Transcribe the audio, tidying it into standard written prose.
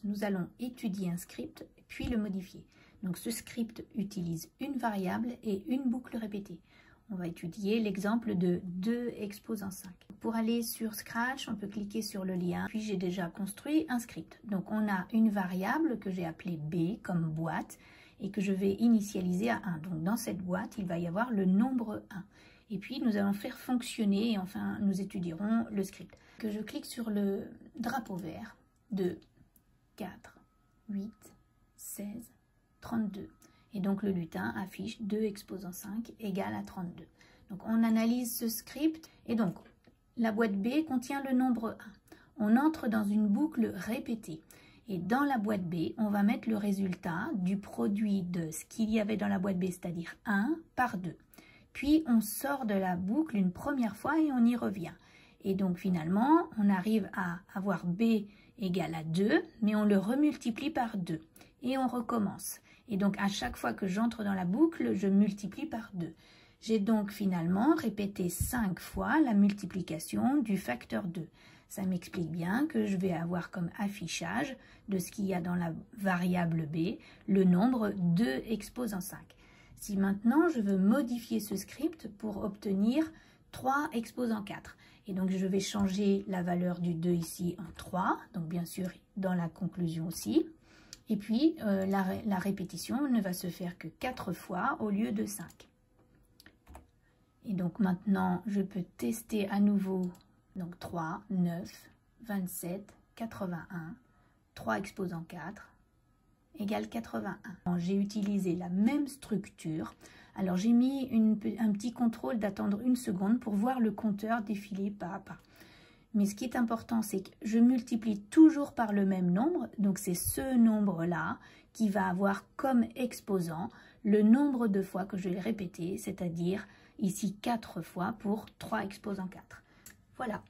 Nous allons étudier un script, puis le modifier. Donc ce script utilise une variable et une boucle répétée. On va étudier l'exemple de 2 exposant 5. Pour aller sur Scratch, on peut cliquer sur le lien. Puis j'ai déjà construit un script. Donc on a une variable que j'ai appelée B comme boîte et que je vais initialiser à 1. Donc dans cette boîte, il va y avoir le nombre 1. Et puis nous allons faire fonctionner et enfin nous étudierons le script. Que je clique sur le drapeau vert de 4, 8, 16, 32. Et donc le lutin affiche 2 exposant 5 égale à 32. Donc on analyse ce script et donc la boîte B contient le nombre 1. On entre dans une boucle répétée. Et dans la boîte B, on va mettre le résultat du produit de ce qu'il y avait dans la boîte B, c'est-à-dire 1 par 2. Puis on sort de la boucle une première fois et on y revient. Et donc finalement, on arrive à avoir B égale à 2, mais on le remultiplie par 2. Et on recommence. Et donc à chaque fois que j'entre dans la boucle, je multiplie par 2. J'ai donc finalement répété 5 fois la multiplication du facteur 2. Ça m'explique bien que je vais avoir comme affichage de ce qu'il y a dans la variable B, le nombre 2 exposant 5. Si maintenant je veux modifier ce script pour obtenir 3 exposant 4, et donc je vais changer la valeur du 2 ici en 3, donc bien sûr dans la conclusion aussi. Et puis la répétition ne va se faire que 4 fois au lieu de 5. Et donc maintenant je peux tester à nouveau, donc 3, 9, 27, 81, 3 exposant 4 égale 81. J'ai utilisé la même structure. Alors j'ai mis un petit contrôle d'attendre 1 seconde pour voir le compteur défiler pas à pas. Mais ce qui est important, c'est que je multiplie toujours par le même nombre. Donc c'est ce nombre-là qui va avoir comme exposant le nombre de fois que je vais répéter, c'est-à-dire ici 4 fois pour 3 exposant 4. Voilà.